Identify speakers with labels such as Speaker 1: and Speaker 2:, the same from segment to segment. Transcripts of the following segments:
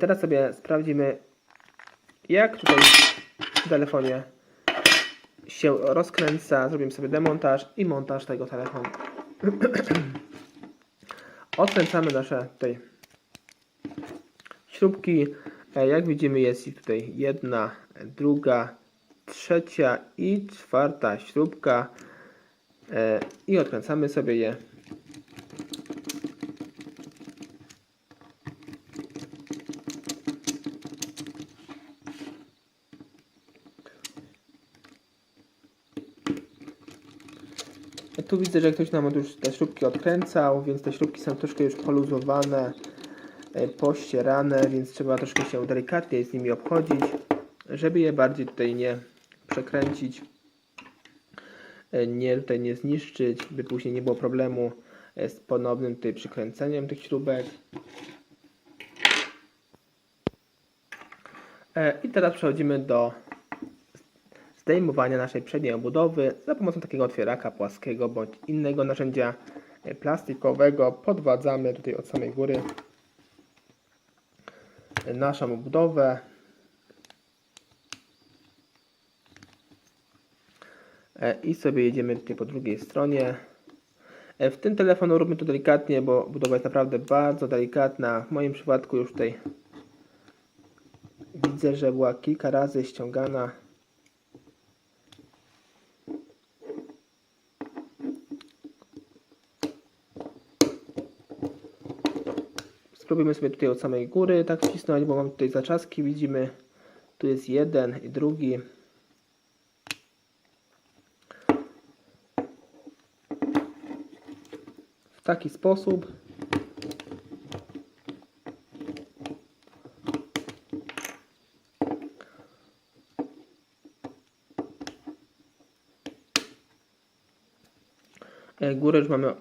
Speaker 1: Teraz sobie sprawdzimy, jak tutaj w telefonie się rozkręca. Zrobimy sobie demontaż i montaż tego telefonu. Odkręcamy nasze tutaj śrubki. Jak widzimy, jest ich tutaj jedna, druga, trzecia i czwarta śrubka. I odkręcamy sobie je. Tu widzę, że ktoś nam już te śrubki odkręcał, więc te śrubki są troszkę już poluzowane, pościerane, więc trzeba troszkę się delikatnie z nimi obchodzić, żeby je bardziej tutaj nie przekręcić, tutaj nie zniszczyć, by później nie było problemu z ponownym tutaj przykręceniem tych śrubek. I teraz przechodzimy do zdejmowania naszej przedniej obudowy za pomocą takiego otwieraka płaskiego bądź innego narzędzia plastikowego. Podwadzamy tutaj od samej góry naszą obudowę. I sobie jedziemy tutaj po drugiej stronie. W tym telefonu róbmy to delikatnie, bo budowa jest naprawdę bardzo delikatna. W moim przypadku już tutaj widzę, że była kilka razy ściągana. Spróbujmy sobie tutaj od samej góry tak wcisnąć, bo mam tutaj zaczaski, widzimy, tu jest jeden i drugi. W taki sposób. Górę już mamy,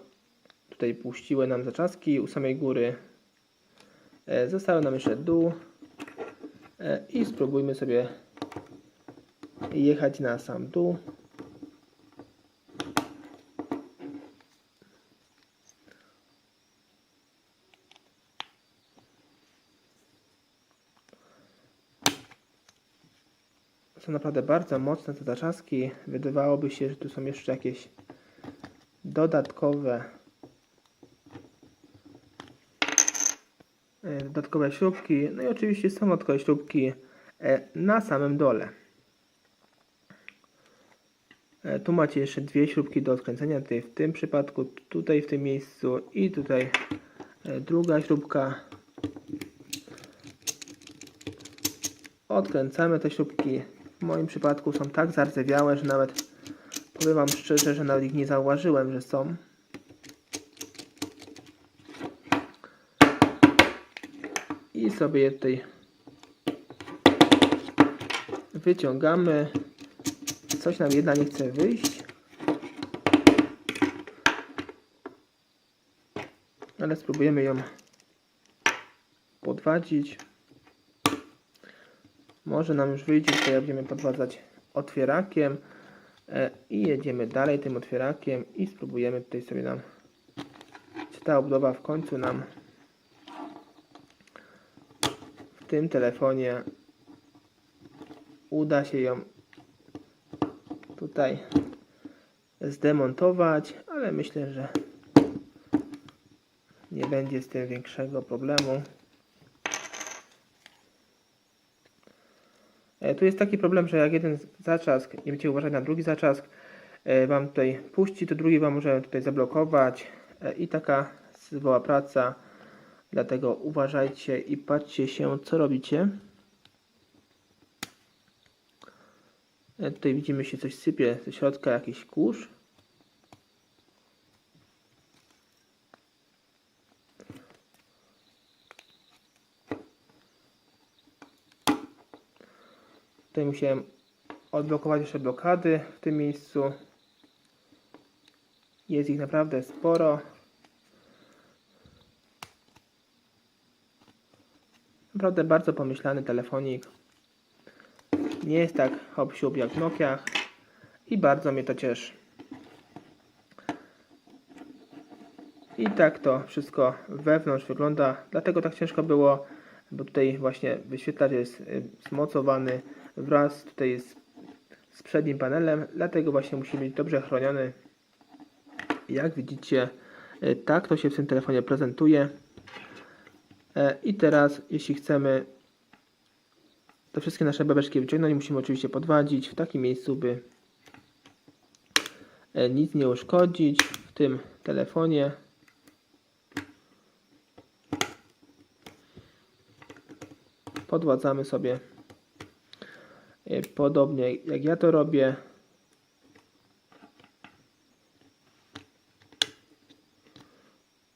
Speaker 1: tutaj puściły nam zaczaski u samej góry. Zostały nam jeszcze dół i spróbujmy sobie jechać na sam dół. Są naprawdę bardzo mocne te zaczaski. Wydawałoby się, że tu są jeszcze jakieś dodatkowe śrubki. No i oczywiście są dodatkowe śrubki na samym dole. Tu macie jeszcze dwie śrubki do odkręcenia. Tutaj w tym przypadku, tutaj w tym miejscu i tutaj druga śrubka. Odkręcamy te śrubki. W moim przypadku są tak zardzewiałe, że nawet, powiem Wam szczerze, że nawet ich nie zauważyłem, że są. I sobie je tutaj wyciągamy. Coś nam jedna nie chce wyjść. Ale spróbujemy ją podwadzić. Może nam już wyjdzie, to ja będziemy podwadzać otwierakiem. I jedziemy dalej tym otwierakiem i spróbujemy tutaj sobie czy ta obudowa w końcu nam w tym telefonie uda się ją tutaj zdemontować, ale myślę, że nie będzie z tym większego problemu. Tu jest taki problem, że jak jeden zaczask, nie będziecie uważać na drugi zaczask, Wam tutaj puści, to drugi Wam może tutaj zablokować i taka zwoła praca. Dlatego uważajcie i patrzcie się, co robicie. Tutaj widzimy, się coś sypie ze środka, jakiś kurz. Tutaj musiałem odblokować jeszcze blokady w tym miejscu. Jest ich naprawdę sporo. Naprawdę bardzo pomyślany telefonik. Nie jest tak hop-siup jak w Nokiach i bardzo mnie to cieszy. I tak to wszystko wewnątrz wygląda. Dlatego tak ciężko było bo tutaj właśnie wyświetlacz jest zmocowany wraz tutaj z przednim panelem, dlatego właśnie musi być dobrze chroniony. Jak widzicie, tak to się w tym telefonie prezentuje. I teraz, jeśli chcemy te wszystkie nasze babeczki wyciągnąć, musimy oczywiście podwadzić w takim miejscu, by nic nie uszkodzić w tym telefonie. Podwadzamy sobie podobnie jak ja to robię.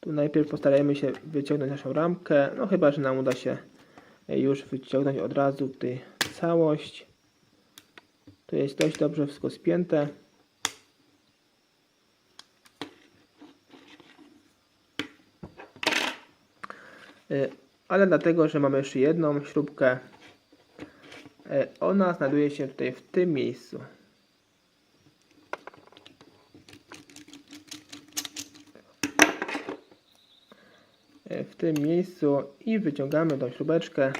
Speaker 1: Tu najpierw postarajmy się wyciągnąć naszą ramkę, no chyba że nam uda się już wyciągnąć od razu tutaj całość. Tu jest dość dobrze wszystko spięte. Ale dlatego, że mamy jeszcze jedną śrubkę, ona znajduje się tutaj w tym miejscu. W tym miejscu i wyciągamy tą śrubeczkę.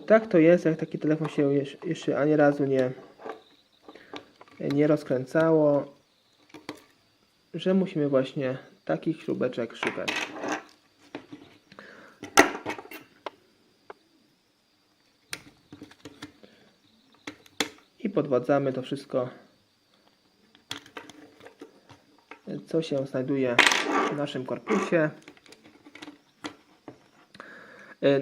Speaker 1: Tak to jest, jak taki telefon się jeszcze ani razu nie rozkręcało, że musimy właśnie takich śrubeczek szukać. I podwadzamy to wszystko, co się znajduje w naszym korpusie.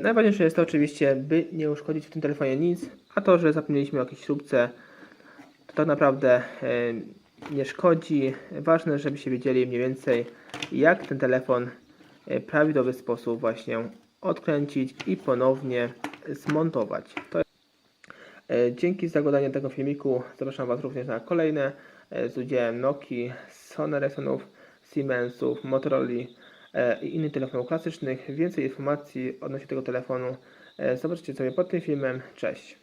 Speaker 1: Najważniejsze jest to oczywiście, by nie uszkodzić w tym telefonie nic, a to, że zapomnieliśmy o jakiejś śrubce, to tak naprawdę nie szkodzi. Ważne, żebyście wiedzieli mniej więcej, jak ten telefon w prawidłowy sposób właśnie odkręcić i ponownie zmontować. Dzięki za oglądanie tego filmiku. Zapraszam Was również na kolejne z udziałem Nokii, Sony Ericssonów, Siemensów, Motorola i innych telefonów klasycznych. Więcej informacji odnośnie tego telefonu zobaczycie sobie pod tym filmem. Cześć!